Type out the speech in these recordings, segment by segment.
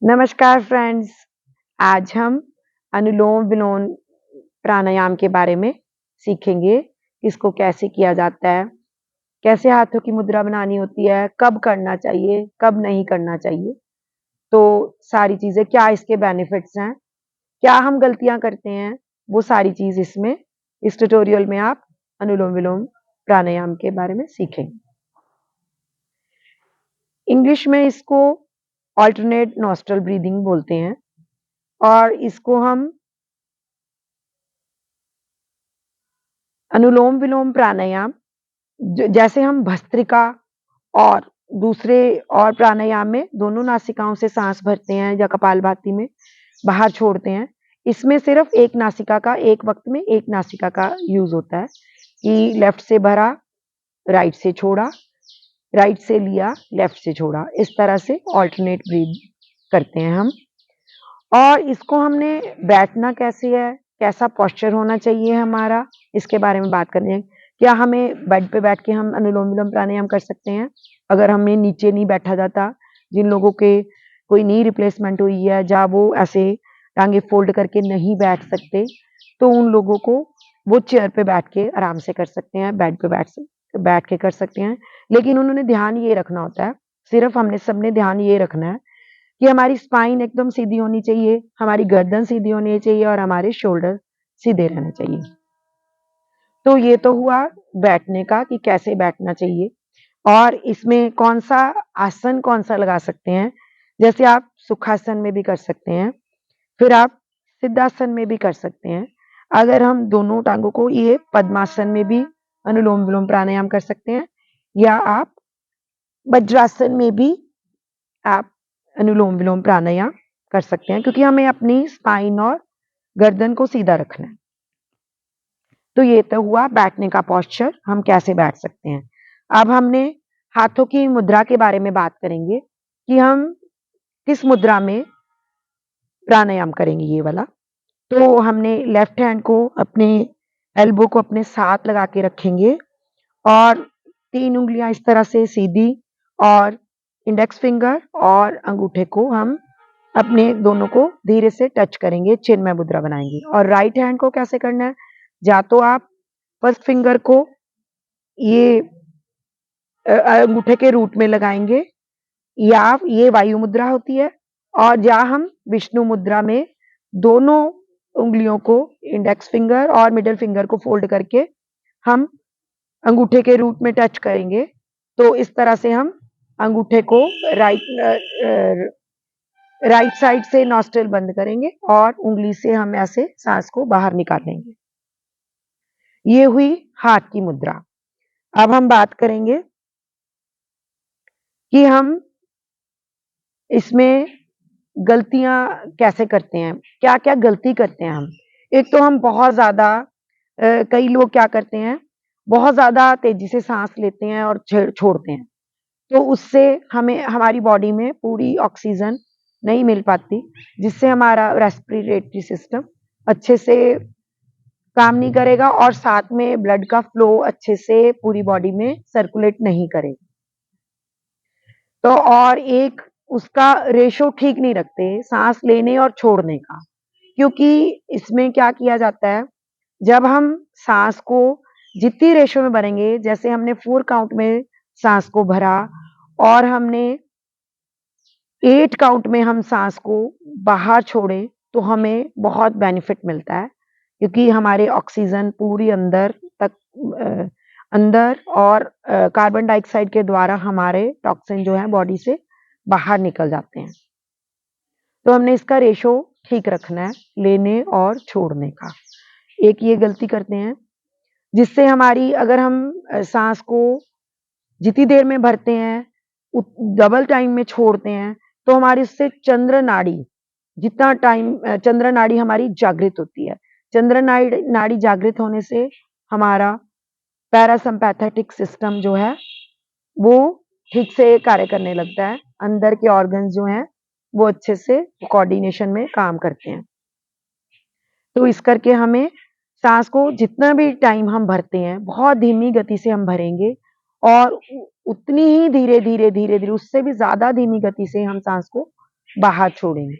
नमस्कार फ्रेंड्स। आज हम अनुलोम विलोम प्राणायाम के बारे में सीखेंगे। इसको कैसे किया जाता है, कैसे हाथों की मुद्रा बनानी होती है, कब करना चाहिए, कब नहीं करना चाहिए। तो सारी चीज़ें क्या इसके बेनिफिट्स हैं, क्या हम गलतियाँ करते हैं, वो सारी चीज़ इसमें इस ट्यूटोरियल में आप अनुलोम विलोम प्राणायाम के बारे में सीखेंगे। इंग्लिश में इसको अल्टरनेट नॉस्ट्रल ब्रीदिंग बोलते हैं और इसको हम अनुलोम-विलोम प्राणायाम जैसे हम भस्त्रिका और दूसरे और प्राणायाम में दोनों नासिकाओं से साँस भरते हैं या कपालभाति में बाहर छोड़ते हैं। इसमें सिर्फ़ एक नासिका का एक वक़्त में एक नासिका का यूज़ होता है कि लेफ़्ट से भरा, राइट से छोड़ा, राइट से लिया, लेफ़्ट से छोड़ा। इस तरह से अल्टरनेट ब्रीथ करते हैं हम। और इसको हमने बैठना कैसे है, कैसा पोस्चर होना चाहिए हमारा, इसके बारे में बात करनी है। क्या हमें बेड पे बैठ के हम अनुलोम-विलोम प्राणायाम कर सकते हैं? अगर हमें नीचे नहीं बैठा जाता, जिन लोगों के कोई नी रिप्लेसमेंट हुई है, या वो ऐसे टाँगे फ़ोल्ड करके नहीं बैठ सकते, तो उन लोगों को वो चेयर पे बैठ के आराम से कर सकते हैं, बेड पे बैठ के कर सकते हैं। लेकिन उन्होंने ध्यान ये रखना होता है, सिर्फ़ हमने सबने ध्यान ये रखना है कि हमारी स्पाइन एकदम सीधी होनी चाहिए, हमारी गर्दन सीधी होनी चाहिए और हमारे शोल्डर सीधे रहने चाहिए। तो ये तो हुआ बैठने का कि कैसे बैठना चाहिए और इसमें कौन-सा आसन कौन-सा लगा सकते हैं। जैसे आप सुखासन में भी कर सकते हैं, फिर आप सिद्धासन में भी कर सकते हैं। अगर हम दोनों टाँगों को ये पद्मासन में भी अनुलोम-विलोम प्राणायाम कर सकते हैं या आप वज्रासन में भी आप अनुलोम-विलोम प्राणायाम कर सकते हैं क्योंकि हमें अपनी स्पाइन और गर्दन को सीधा रखना है। तो ये तो हुआ बैठने का पोस्चर, हम कैसे बैठ सकते हैं। अब हमने हाथों की मुद्रा के बारे में बात करेंगे कि हम किस मुद्रा में प्राणायाम करेंगे ये वाला। तो हमने लेफ्ट हैंड को अपने एल्बो को अपने साथ लगा के रखेंगे और 3 उँगलियाँ इस तरह से सीधी और इंडेक्स फिंगर और अंगूठे को हम अपने दोनों को धीरे से टच करेंगे, चिन्मय मुद्रा बनाएँगे और राइट हैंड को कैसे करना है, या तो आप फर्स्ट फिंगर को ये अंगूठे के रूट में लगाएँगे या ये वायु मुद्रा होती है और या हम विष्णु मुद्रा में दोनों उँगलियों को इंडेक्स फिंगर और मिडल फिंगर को फ़ोल्ड करके हम अंगूठे के रूट में टच करेंगे, तो इस तरह से हम अंगूठे को राइट साइड से नॉस्ट्रिल बंद करेंगे और उँगली से हम ऐसे साँस को बाहर निकालेंगे। ये हुई हाथ की मुद्रा। अब हम बात करेंगे कि हम इसमें गलतियाँ कैसे करते हैं, क्या-क्या गलती करते हैं हम। एक तो हम बहुत ज़्यादा कई लोग क्या करते हैं, बहुत ज़्यादा तेज़ी से साँस लेते हैं और छोड़ते हैं। तो उससे हमें हमारी बॉडी में पूरी ऑक्सीजन नहीं मिल पाती, जिससे हमारा रेस्पिरेटरी सिस्टम अच्छे से काम नहीं करेगा और साथ में ब्लड का फ्लो अच्छे से पूरी बॉडी में सर्कुलेट नहीं करेगा। तो और एक उसका रेशो ठीक नहीं रखते, साँस लेने और छोड़ने का। क्योंकि इसमें क्या किया जाता है, जब हम साँस को जितनी रेशो में भरेंगे, जैसे हमने 4 काउंट में साँस को भरा और हमने 8 काउंट में हम साँस को बाहर छोड़े, तो हमें बहुत बेनिफिट मिलता है, क्योंकि हमारे ऑक्सीजन पूरी अंदर तक अ, अंदर और कार्बन डाइऑक्साइड के द्वारा हमारे टॉक्सिन जो है बॉडी से बाहर निकल जाते हैं। तो हमने इसका रेशो ठीक रखना है, लेने और छोड़ने का। एक ये गलती करते हैं, जिससे हमारी अगर हम साँस को जितनी देर में भरते हैं, डबल टाइम में छोड़ते हैं, तो हमारी उससे चंद्र नाड़ी जितना टाइम चंद्र नाड़ी हमारी जागृत होती है। चंद्र नाड़ी जागृत होने से हमारा पैरासिम्पैथेटिक सिस्टम जो है, वो ठीक से कार्य करने लगता है। अंदर के ऑर्गन्स जो हैं, वो अच्छे से कोऑर्डिनेशन में काम करते हैं। तो इस करके हमें साँस को जितना भी टाइम हम भरते हैं, बहुत धीमी गति से हम भरेंगे और उतनी ही धीरे-धीरे, धीरे-धीरे उससे भी ज़्यादा धीमी गति से हम साँस को बाहर छोड़ेंगे।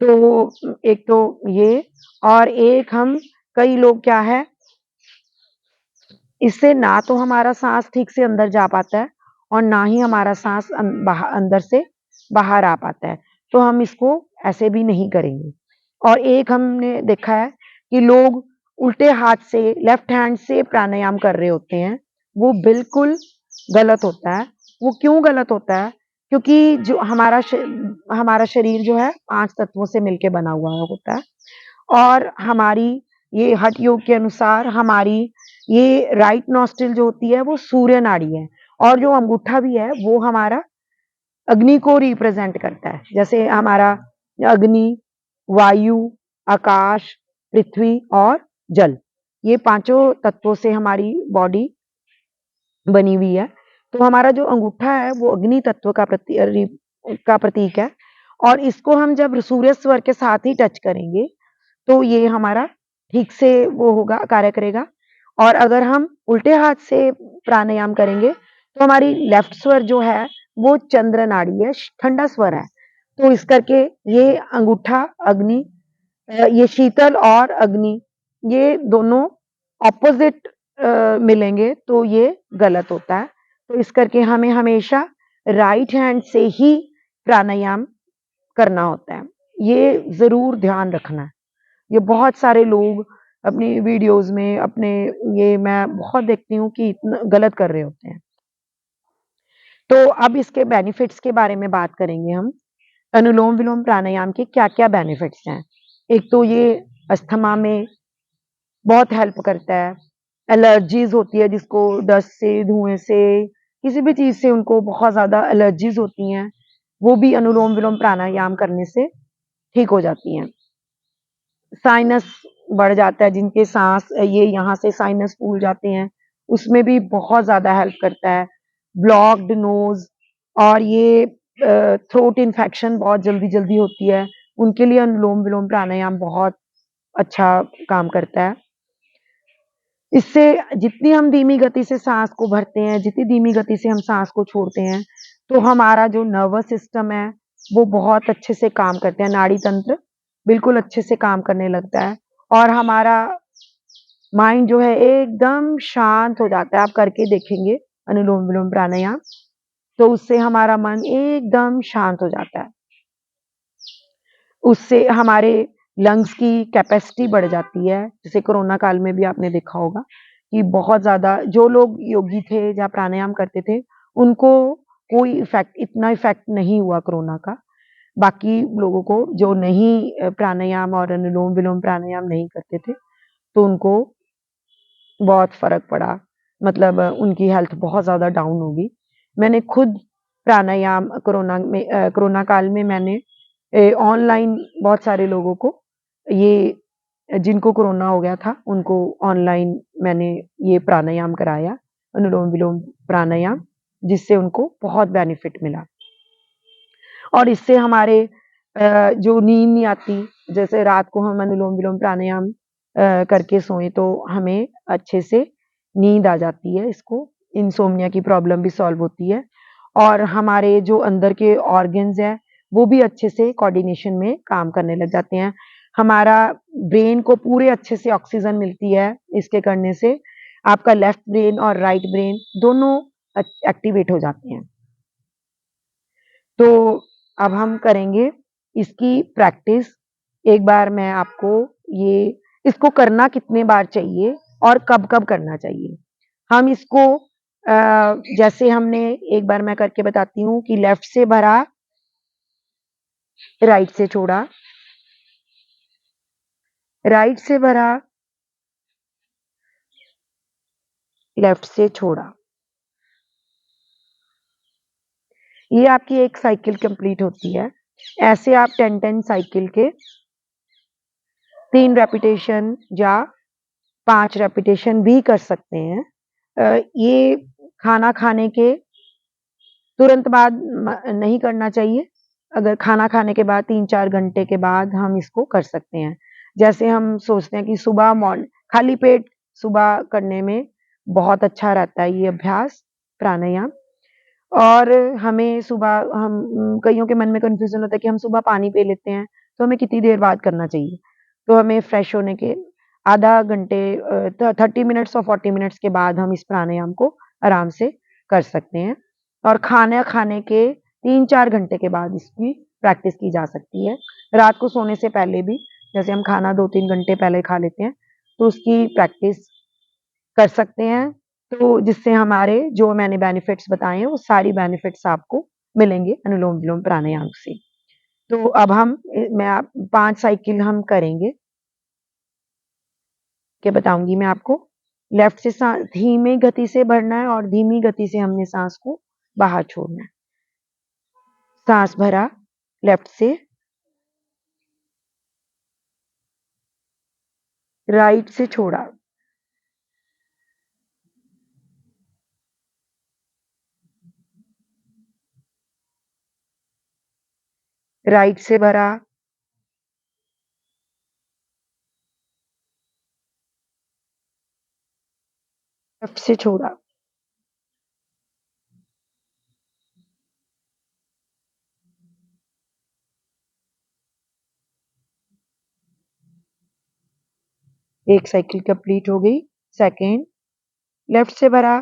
तो एक तो ये और एक हम कई लोग क्या है, इससे ना तो हमारा साँस ठीक से अंदर जा पाता है और ना ही हमारा साँस अंदर से बाहर आ पाता है। तो हम इसको ऐसे भी नहीं करेंगे। और एक हमने देखा है कि लोग उल्टे हाथ से लेफ्ट हैंड से प्राणायाम कर रहे होते हैं, वो बिल्कुल गलत होता है। वो क्यों गलत होता है? क्योंकि जो हमारा शरीर जो है 5 तत्वों से मिलके बना हुआ होता है और हमारी ये हठ योग के अनुसार हमारी ये राइट नॉस्ट्रिल जो होती है वो सूर्य नाड़ी है और जो अंगूठा भी है वो हमारा अग्नि को रिप्रेजेंट करता है। जैसे हमारा अग्नि, वायु, आकाश, पृथ्वी और जल, ये पाँचों तत्वों से हमारी बॉडी बनी हुई है। तो हमारा जो अंगूठा है वो अग्नि तत्व का प्रतीक है और इसको हम जब सूर्य स्वर के साथ ही टच करेंगे तो ये हमारा ठीक से वो होगा, कार्य करेगा। और अगर हम उल्टे हाथ से प्राणायाम करेंगे तो हमारी लेफ्ट स्वर जो है वो चंद्र नाड़ी है, ठंडा स्वर है। तो इस करके ये अंगूठा अग्नि, ये शीतल और अग्नि, ये दोनों ऑपोजिट मिलेंगे तो ये गलत होता है। तो इस करके हमें हमेशा राइट हैंड से ही प्राणायाम करना होता है। ये ज़रूर ध्यान रखना है। ये बहुत सारे लोग अपनी वीडियोज़ में अपने ये मैं बहुत देखती हूँ कि इतना गलत कर रहे होते हैं। तो अब इसके बेनिफिट्स के बारे में बात करेंगे हम। अनुलोम-विलोम प्राणायाम के क्या-क्या बेनिफिट्स हैं? एक तो ये अस्थमा में बहुत हेल्प करता है। एलर्जीज़ होती है जिसको डस्ट से, धुएँ से, किसी भी चीज़ से उनको बहुत ज़्यादा एलर्जीज़ होती हैं, वो भी अनुलोम-विलोम प्राणायाम करने से ठीक हो जाती हैं। साइनस बढ़ जाता है, जिनके साँस ये यहाँ से साइनस फूल जाते हैं, उसमें भी बहुत ज़्यादा हेल्प करता है। ब्लॉक्ड नोज़ और ये थ्रोट इन्फेक्शन बहुत जल्दी-जल्दी होती है, उनके लिए अनुलोम-विलोम प्राणायाम बहुत अच्छा काम करता है। इससे जितनी हम धीमी गति से साँस को भरते हैं, जितनी धीमी गति से हम साँस को छोड़ते हैं, तो हमारा जो नर्वस सिस्टम है, वो बहुत अच्छे से काम करते हैं, नाड़ी तंत्र बिल्कुल अच्छे से काम करने लगता है और हमारा माइंड जो है एकदम शांत हो जाता है। आप करके देखेंगे अनुलोम-विलोम प्राणायाम, तो उससे हमारा मन एकदम शांत हो जाता है। उससे हमारे लंग्स की कैपेसिटी बढ़ जाती है। जैसे कोरोना काल में भी आपने देखा होगा कि बहुत ज़्यादा जो लोग योगी थे या प्राणायाम करते थे, उनको कोई इतना इफ़ेक्ट नहीं हुआ कोरोना का। बाकी लोगों को जो नहीं प्राणायाम और अनुलोम-विलोम प्राणायाम नहीं करते थे, तो उनको बहुत फ़र्क पड़ा। मतलब उनकी हेल्थ बहुत ज़्यादा डाउन हो गई। मैंने खुद प्राणायाम कोरोना काल में मैंने ऑनलाइन बहुत सारे लोगों को ये जिनको कोरोना हो गया था, उनको ऑनलाइन मैंने ये प्राणायाम कराया, अनुलोम-विलोम प्राणायाम, जिससे उनको बहुत बेनिफिट मिला। और इससे हमारे जो नींद नहीं आती, जैसे रात को हम अनुलोम-विलोम प्राणायाम करके सोएँ तो हमें अच्छे से नींद आ जाती है, इसको इनसोम्निया की प्रॉब्लम भी सॉल्व होती है और हमारे जो अंदर के ऑर्गन्स हैं, वो भी अच्छे से कोऑर्डिनेशन में काम करने लग जाते हैं। हमारा ब्रेन को पूरे अच्छे से ऑक्सीजन मिलती है इसके करने से। आपका लेफ्ट ब्रेन और राइट ब्रेन दोनों एक्टिवेट हो जाते हैं। तो अब हम करेंगे इसकी प्रैक्टिस। एक बार मैं आपको ये इसको करना कितने बार चाहिए और कब-कब करना चाहिए। हम इसको जैसे हमने एक बार मैं करके बताती हूँ कि लेफ्ट से भरा, राइट से छोड़ा, राइट से भरा, लेफ्ट से छोड़ा। ये आपकी एक साइकिल कंप्लीट होती है। ऐसे आप 10-10 साइकिल के 3 रेपिटेशन या 5 रेपिटेशन भी कर सकते हैं। ये खाना खाने के तुरंत बाद नहीं करना चाहिए। अगर खाना खाने के बाद 3-4 घंटे के बाद हम इसको कर सकते हैं। जैसे हम सोचते हैं कि खाली पेट सुबह करने में बहुत अच्छा रहता है ये अभ्यास, प्राणायाम। और हमें सुबह कइयों के मन में कन्फ्यूज़न होता है कि हम सुबह पानी पी लेते हैं, तो हमें कितनी देर बाद करना चाहिए? तो हमें फ्रेश होने के आधा घंटे 30 मिनट्स और 40 मिनट्स के बाद हम इस प्राणायाम को आराम से कर सकते हैं और खाना खाने के 3-4 घंटे के बाद इसकी प्रैक्टिस की जा सकती है। रात को सोने से पहले भी, जैसे हम खाना 2-3 घंटे पहले खा लेते हैं, तो उसकी प्रैक्टिस कर सकते हैं। तो जिससे हमारे जो मैंने बेनिफिट्स बताए हैं, वो सारी बेनिफिट्स आपको मिलेंगे अनुलोम-विलोम प्राणायाम से। तो अब हम मैं आप 5 साइकिल हम करेंगे, के बताऊँगी मैं आपको। लेफ्ट से सा धीमी गति से भरना है और धीमी गति से हमने साँस को बाहर छोड़ना है। साँस भरा लेफ्ट से, राइट से छोड़ा, राइट से भरा, लेफ्ट से छोड़ा। 1 साइकिल कंप्लीट हो गई। सेकंड, लेफ्ट से भरा,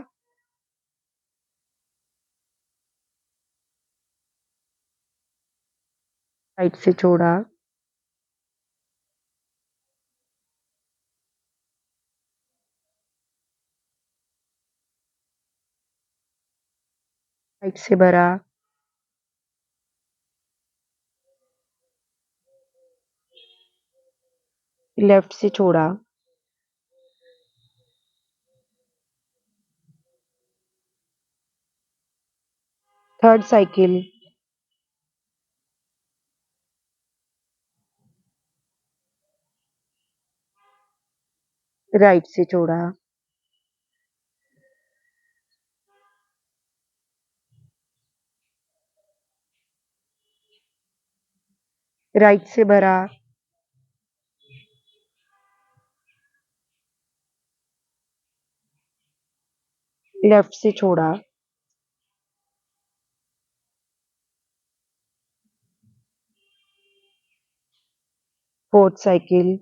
राइट से छोड़ा, राइट से भरा, लेफ्ट से छोड़ा, थर्ड साइकिल, राइट से छोड़ा, राइट से भरा, लेफ्ट से छोड़ा, फोर्थ साइकिल,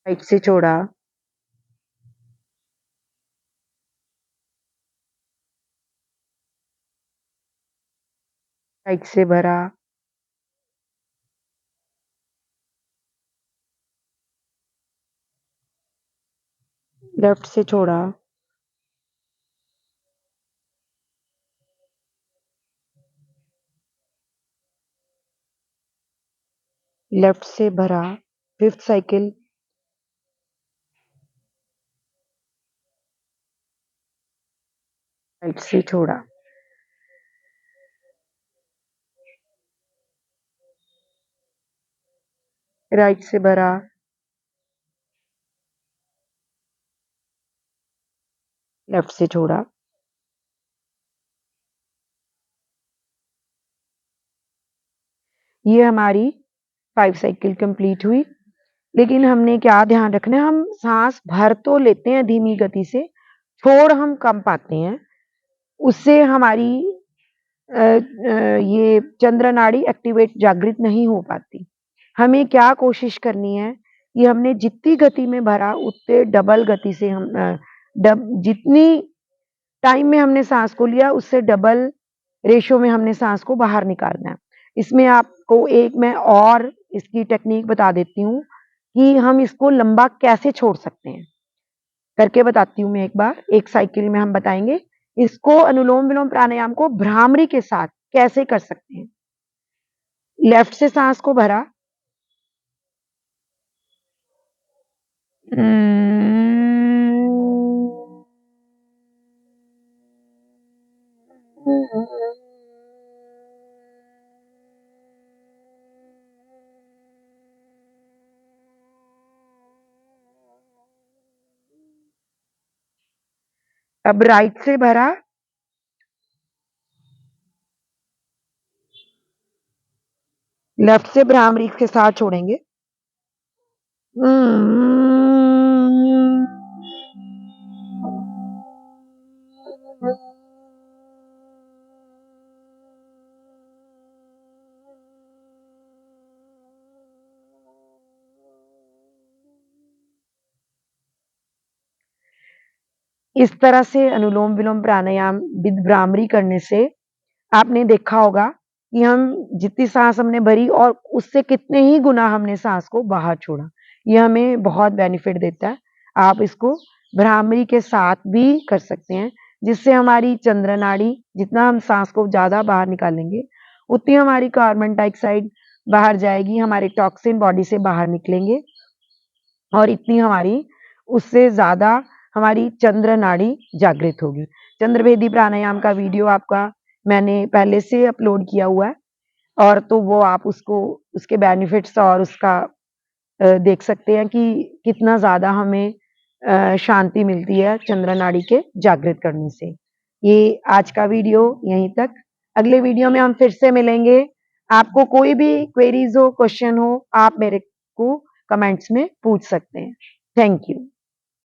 राइट से छोड़ा, राइट से भरा, लेफ्ट से छोड़ा, लेफ्ट से भरा, फिफ्थ साइकिल, राइट से छोड़ा, राइट से भरा, लेफ्ट से छोड़ा। ये हमारी 5 साइकिल कंप्लीट हुई। लेकिन हमने क्या ध्यान रखना है, हम साँस भर तो लेते हैं धीमी गति से, छोड़ हम कम पाते हैं। उससे हमारी ये चंद्र नाड़ी एक्टिवेट जागृत नहीं हो पाती। हमें क्या कोशिश करनी है कि हमने जितनी गति में भरा उतने डबल गति से हम डब जितनी टाइम में हमने साँस को लिया उससे डबल रेशियो में हमने साँस को बाहर निकालना है। इसमें आपको एक मैं और इसकी टेक्नीक बता देती हूँ कि हम इसको लंबा कैसे छोड़ सकते हैं। करके बताती हूँ मैं एक बार, एक साइकिल में हम बताएँगे। इसको अनुलोम-विलोम प्राणायाम को भ्रामरी के साथ कैसे कर सकते हैं। लेफ्ट से साँस को भरा। अब राइट से भरा, लेफ्ट से भ्रामरी के साथ छोड़ेंगे। इस तरह से अनुलोम-विलोम प्राणायाम विद भ्रामरी करने से आपने देखा होगा कि हम जितनी साँस हमने भरी और उससे कितने ही गुना हमने साँस को बाहर छोड़ा। ये हमें बहुत बेनिफिट देता है। आप इसको भ्रामरी के साथ भी कर सकते हैं, जिससे हमारी चंद्र नाड़ी जितना हम साँस को ज़्यादा बाहर निकालेंगे, उतनी हमारी कार्बन डाइऑक्साइड बाहर जाएगी, हमारे टॉक्सिन बॉडी से बाहर निकलेंगे और इतनी हमारी उससे ज़्यादा हमारी चंद्र नाड़ी जागृत होगी। चंद्रभेदी प्राणायाम का वीडियो आपका मैंने पहले से अपलोड किया हुआ है और तो वो आप उसको उसके बेनिफिट्स और उसका देख सकते हैं कि कितना ज़्यादा हमें शांति मिलती है चंद्र नाड़ी के जागृत करने से। ये आज का वीडियो यहीं तक। अगले वीडियो में हम फिर से मिलेंगे। आपको कोई भी क्वेरीज़ हो, क्वेश्चन हो, आप मेरे को कमेंट्स में पूछ सकते हैं। Thank you.